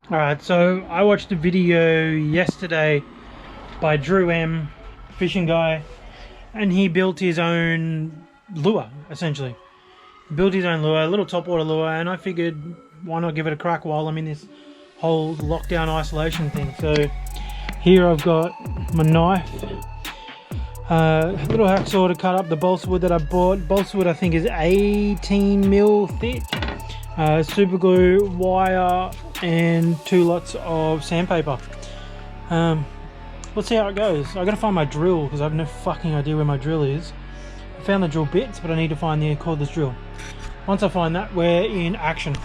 Alright, so I watched a video yesterday by Drew M, fishing guy, and he built his own lure, essentially. He built his own lure, a little topwater lure, and I figured why not give it a crack while I'm in this whole lockdown isolation thing. So here I've got my knife, little hacksaw to cut up the balsa wood that I bought. Balsa wood I think is 18 mil thick. Super glue, wire, and 2 lots of sandpaper. Let's see how it goes. I gotta find my drill because I have no fucking idea where my drill is. I found the drill bits, but I need to find the cordless drill. Once I find that, we're in action.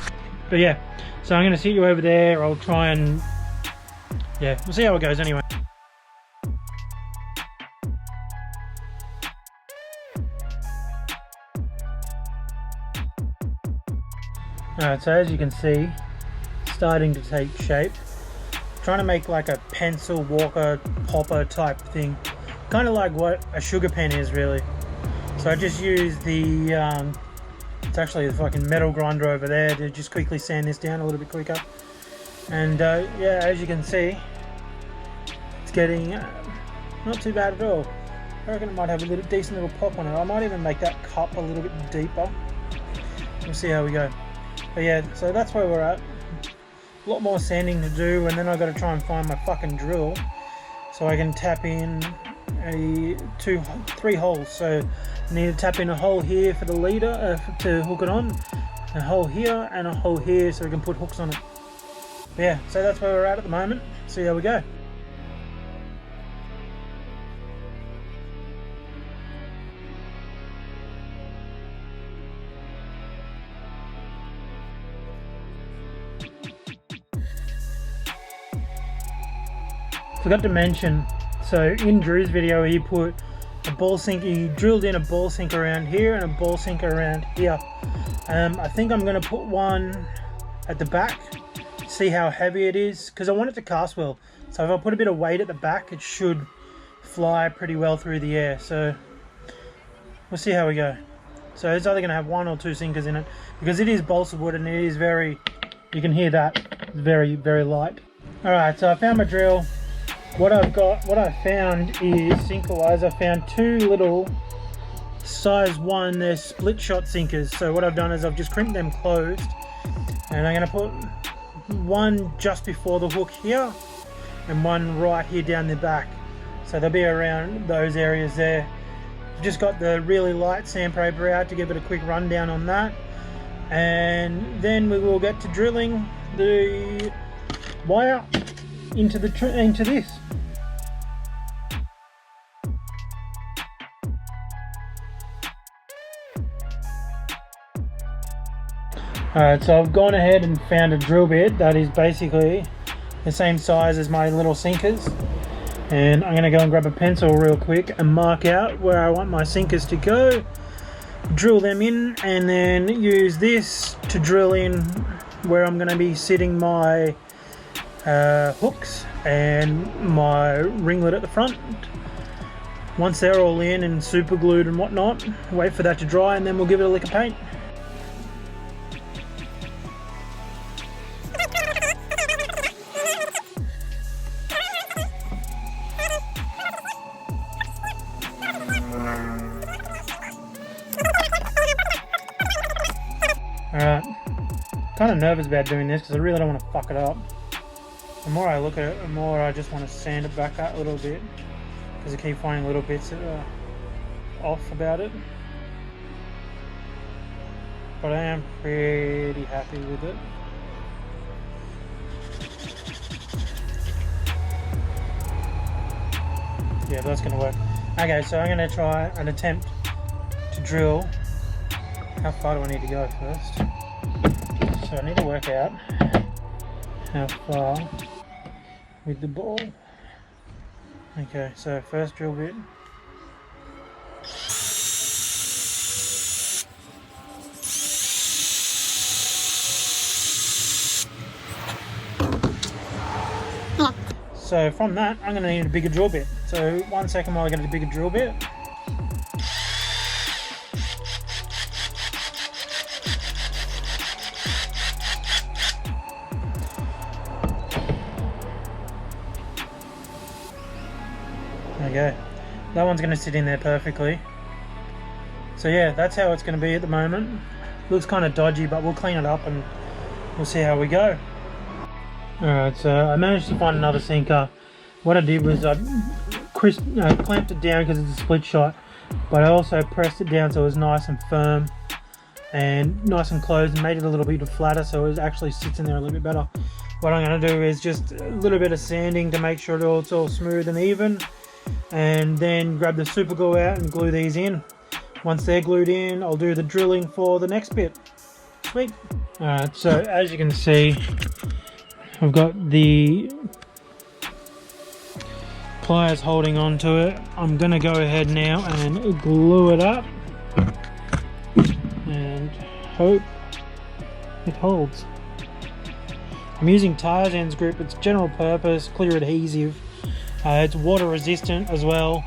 But yeah, so I'm gonna sit you over there. I'll try and we'll see how it goes anyway. Alright, so as you can see, starting to take shape. Trying to make like a pencil walker popper type thing, kind of like what a sugar pen is really. So I just use the it's actually the fucking metal grinder over there to just quickly sand this down a little bit quicker. And yeah, as you can see, it's getting not too bad at all. I reckon it might have a little decent little pop on it. I might even make that cup a little bit deeper. We'll see how we go. But yeah, so that's where we're at. A lot more sanding to do, and then I've got to try and find my fucking drill so I can tap in 3 holes. So I need to tap in a hole here for the leader to hook it on, a hole here and a hole here so we can put hooks on it. But yeah, so that's where we're at the moment. See how we go. Forgot to mention, so in Drew's video he put a ball sink, he drilled in a ball sink around here and a ball sink around here. I think I'm going to put one at the back, see how heavy it is, because I want it to cast well. So if I put a bit of weight at the back, it should fly pretty well through the air. So we'll see how we go. So it's either going to have 1 or 2 sinkers in it, because it is balsa wood and it is very, you can hear that, it's very, very light. Alright, so I found my drill. What I found is sinker-wise, I found 2 little size 1, they're split shot sinkers. So what I've done is I've just crimped them closed, and I'm going to put one just before the hook here and one right here down the back. So they'll be around those areas there. I've just got the really light sandpaper out to give it a quick rundown on that, and then we will get to drilling the wire into this. Alright, so I've gone ahead and found a drill bit that is basically the same size as my little sinkers, and I'm going to go and grab a pencil real quick and mark out where I want my sinkers to go, drill them in, and then use this to drill in where I'm going to be sitting my hooks and my ringlet at the front. Once they're all in and super glued and whatnot, wait for that to dry, and then we'll give it a lick of paint. Alright, kind of nervous about doing this because I really don't want to fuck it up. The more I look at it, the more I just want to sand it back out a little bit, because I keep finding little bits that are off about it. But I am pretty happy with it. Yeah, that's going to work. Okay, so I'm going to try an attempt to drill. How far do I need to go first? So I need to work out how far with the ball. Okay, so first drill bit. So from that, I'm going to need a bigger drill bit. So 1 second while I get a bigger drill bit. There you go. That one's going to sit in there perfectly. So yeah, that's how it's going to be at the moment. Looks kind of dodgy, but we'll clean it up and we'll see how we go. Alright, so I managed to find another sinker. What I did was I clamped it down because it's a split shot, but I also pressed it down so it was nice and firm and nice and closed, and made it a little bit flatter so it actually sits in there a little bit better. What I'm going to do is just a little bit of sanding to make sure it's all smooth and even, and then grab the super glue out and glue these in. Once they're glued in, I'll do the drilling for the next bit. Sweet. Alright, so as you can see, I've got the pliers holding on to it. I'm going to go ahead now and glue it up and hope it holds. I'm using Tarzan's grip. It's general purpose, clear adhesive. It's water resistant as well,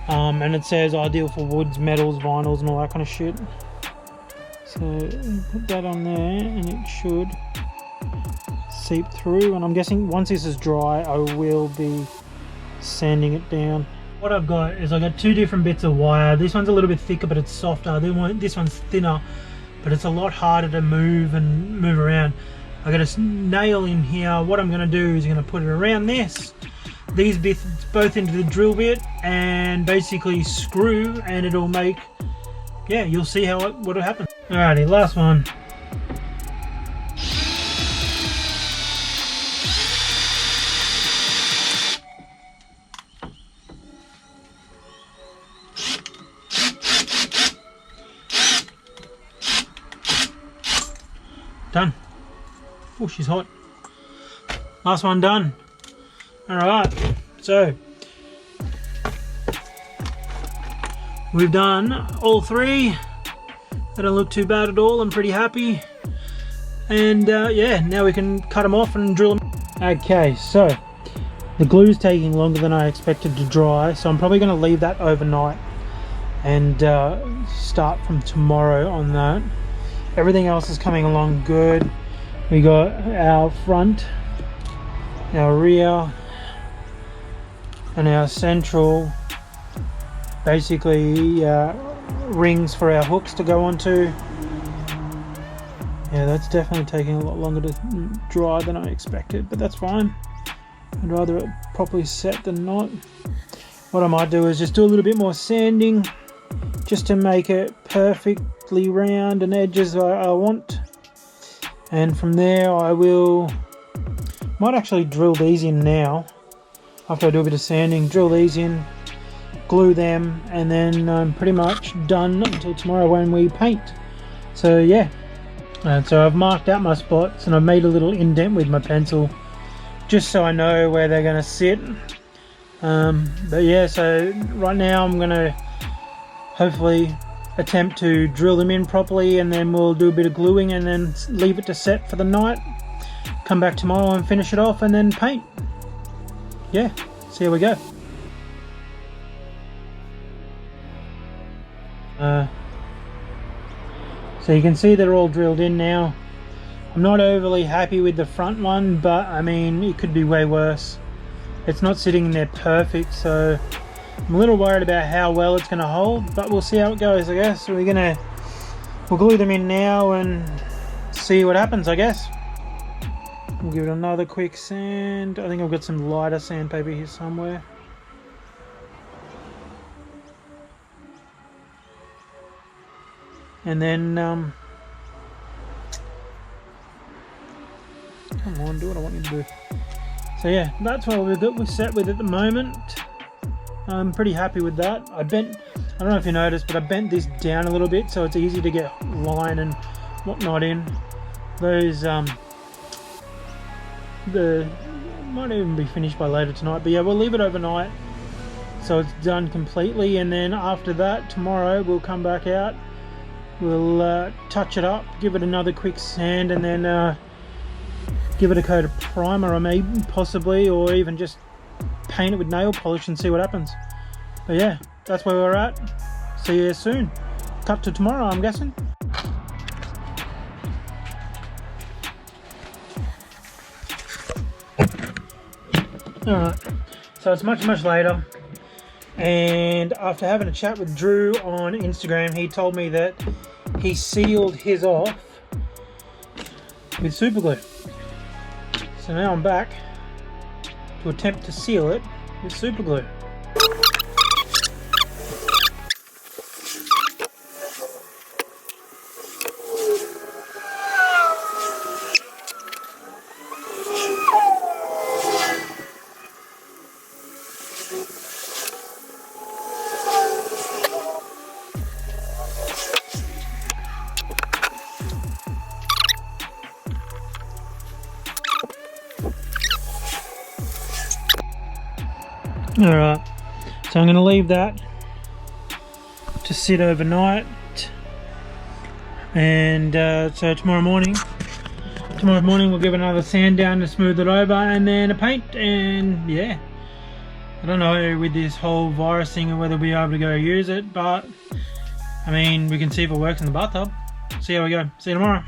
and it says ideal for woods, metals, vinyls and all that kind of shit. So put that on there and it should seep through, and I'm guessing once this is dry I will be sanding it down. What I've got is I've got two different bits of wire. This one's a little bit thicker but it's softer. This one's thinner but it's a lot harder to move around. I've got a nail in here. What I'm going to do is I'm going to put it around these bits both into the drill bit and basically screw, and it'll make, yeah, you'll see what'll happen. Alrighty, last one. Done. Oh, she's hot. Last one done. Alright, so we've done all three. They don't look too bad at all. I'm pretty happy. And yeah, now we can cut them off and drill them. Okay, so the glue's taking longer than I expected to dry, so I'm probably going to leave that overnight and start from tomorrow on that. Everything else is coming along good. We got our front, our rear, and our central, basically rings for our hooks to go onto. Yeah, that's definitely taking a lot longer to dry than I expected, but that's fine. I'd rather it properly set than not. What I might do is just do a little bit more sanding just to make it perfectly round and edges I want. And from there I might actually drill these in now. After I do a bit of sanding, drill these in, glue them, and then I'm pretty much done until tomorrow when we paint. So yeah, and so I've marked out my spots and I've made a little indent with my pencil just so I know where they're going to sit. But yeah, so right now I'm going to hopefully attempt to drill them in properly, and then we'll do a bit of gluing and then leave it to set for the night. Come back tomorrow and finish it off and then paint. Yeah, see how we go. So you can see they're all drilled in now. I'm not overly happy with the front one, but I mean, it could be way worse. It's not sitting in there perfect, so I'm a little worried about how well it's going to hold, but we'll see how it goes, I guess. So we'll glue them in now and see what happens, I guess. We'll give it another quick sand. I think I've got some lighter sandpaper here somewhere. And then, come on, do what I want you to do. So yeah, that's what we're set with at the moment. I'm pretty happy with that. I don't know if you noticed, but I bent this down a little bit so it's easy to get line and whatnot in. Those, might even be finished by later tonight, but yeah, we'll leave it overnight so it's done completely, and then after that, tomorrow we'll come back out, we'll touch it up, give it another quick sand, and then give it a coat of primer, or maybe possibly, or even just paint it with nail polish and see what happens. But yeah, that's where we're at. See you soon. Cut to tomorrow, I'm guessing. Alright, so it's much later, and after having a chat with Drew on Instagram, he told me that he sealed his off with super glue. So now I'm back to attempt to seal it with super glue. Alright, so I'm going to leave that to sit overnight, and so tomorrow morning we'll give it another sand down to smooth it over, and then a paint. And yeah, I don't know with this whole virus thing and whether we'll be able to go use it, but I mean, we can see if it works in the bathtub. See how we go. See you tomorrow.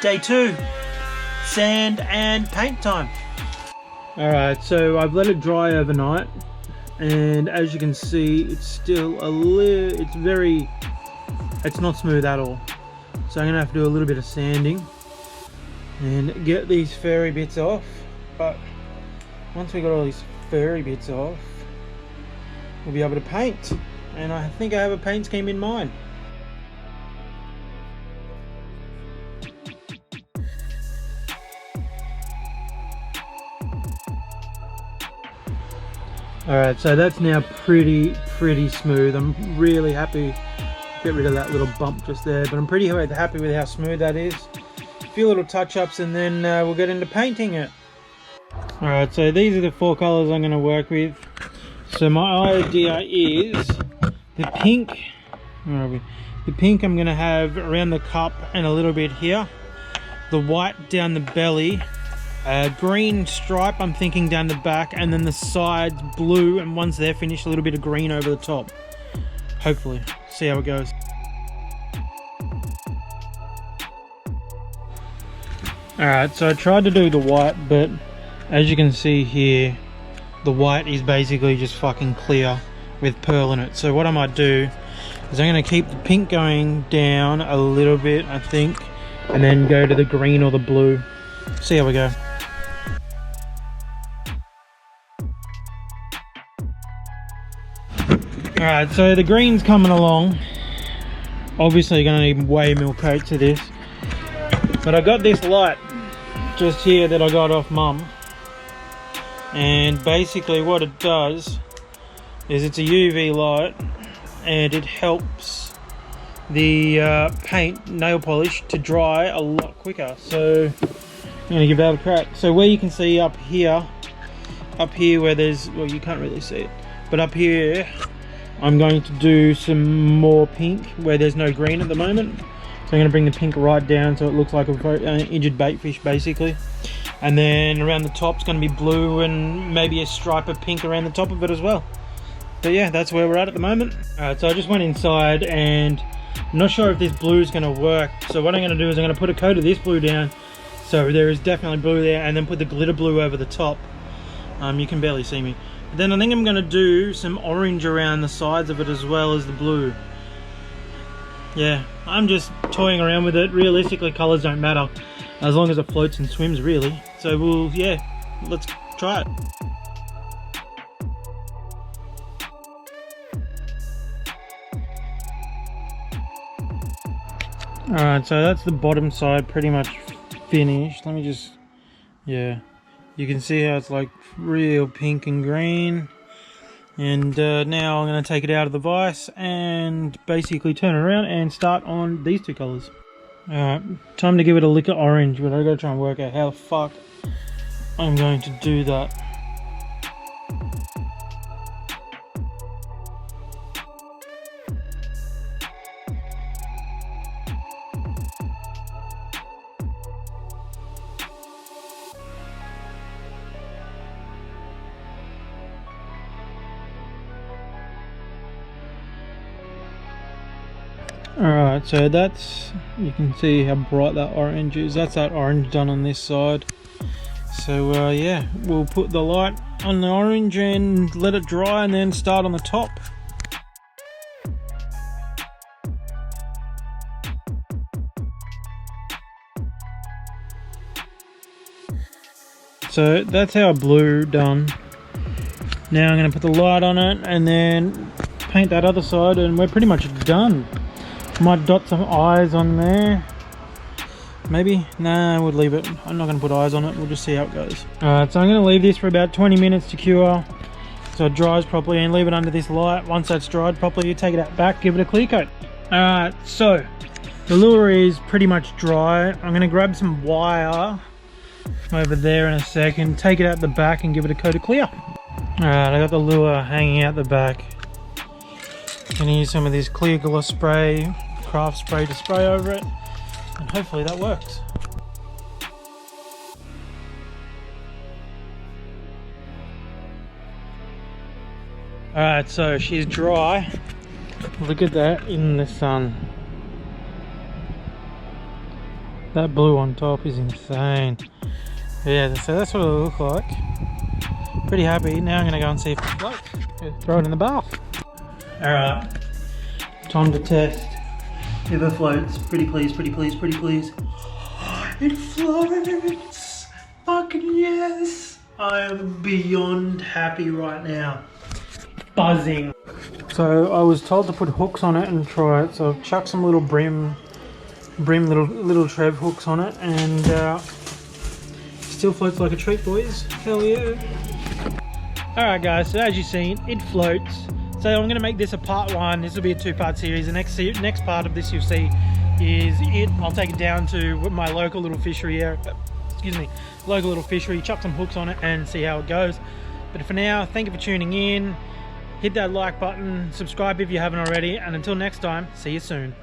Day 2, sand and paint time. Alright, so I've let it dry overnight, and as you can see, it's still it's not smooth at all. So I'm gonna have to do a little bit of sanding and get these furry bits off. But once we got all these furry bits off, we'll be able to paint. And I think I have a paint scheme in mind. Alright, so that's now pretty smooth. I'm really happy to get rid of that little bump just there, but I'm pretty happy with how smooth that is. A few little touch-ups and then we'll get into painting it. Alright, so these are the 4 colours I'm going to work with. So my idea is the pink, where are we? The pink I'm going to have around the cup and a little bit here. The white down the belly. Green stripe I'm thinking down the back, and then the sides blue, and once they're finished, a little bit of green over the top. Hopefully. See how it goes. Alright, so I tried to do the white, but as you can see here, the white is basically just fucking clear with pearl in it. So what I might do is I'm going to keep the pink going down a little bit, I think, and then go to the green or the blue. See how we go. Alright, so the green's coming along. Obviously you're going to need way more coat to this. But I got this light just here that I got off Mum. And basically what it does is it's a UV light, and it helps the paint, nail polish, to dry a lot quicker. So I'm going to give that a crack. So where you can see up here where there's, well, you can't really see it, but up here I'm going to do some more pink where there's no green at the moment. So I'm going to bring the pink right down so it looks like an injured baitfish basically. And then around the top it's going to be blue and maybe a stripe of pink around the top of it as well. But yeah, that's where we're at the moment. Alright, so I just went inside and I'm not sure if this blue is going to work. So what I'm going to do is I'm going to put a coat of this blue down. So there is definitely blue there, and then put the glitter blue over the top. You can barely see me. But then I think I'm going to do some orange around the sides of it as well as the blue. Yeah, I'm just toying around with it. Realistically, colours don't matter as long as it floats and swims, really. So yeah, let's try it. Alright, so that's the bottom side pretty much finished. Let me just, yeah, you can see how it's like real pink and green. And now I'm going to take it out of the vise and basically turn it around and start on these two colours. Alright, time to give it a lick of orange, but I gotta try and work out how the fuck I'm going to do that. Alright, so that's, you can see how bright that orange is. That's that orange done on this side. So yeah, we'll put the light on the orange and let it dry and then start on the top. So that's our blue done. Now I'm going to put the light on it and then paint that other side and we're pretty much done. Might dot some eyes on there. Maybe? Nah, we'll leave it. I'm not going to put eyes on it. We'll just see how it goes. Alright, so I'm going to leave this for about 20 minutes to cure so it dries properly and leave it under this light. Once that's dried properly, you take it out back, give it a clear coat. Alright, so the lure is pretty much dry. I'm going to grab some wire over there in a second, take it out the back and give it a coat of clear. Alright, I got the lure hanging out the back. Gonna use some of this clear gloss spray, craft spray to spray over it, and hopefully that works. Alright, so she's dry. Look at that in the sun. That blue on top is insane. Yeah, so that's what it'll look like. Pretty happy. Now I'm gonna go and see if it floats. Throw it in the bath. Alright, time to test if it floats. Pretty please, pretty please, pretty please. It floats! Fucking yes! I am beyond happy right now. Buzzing. So I was told to put hooks on it and try it, so I've chucked some little brim little Trev hooks on it, and still floats like a treat, boys. Hell yeah. Alright guys, so as you've seen, it floats. So I'm going to make this a part one. This will be a two-part series. The next part of this you'll see is it. I'll take it down to my local little fishery area. Excuse me, local little fishery. Chuck some hooks on it and see how it goes. But for now, thank you for tuning in. Hit that like button, subscribe if you haven't already, and until next time, see you soon.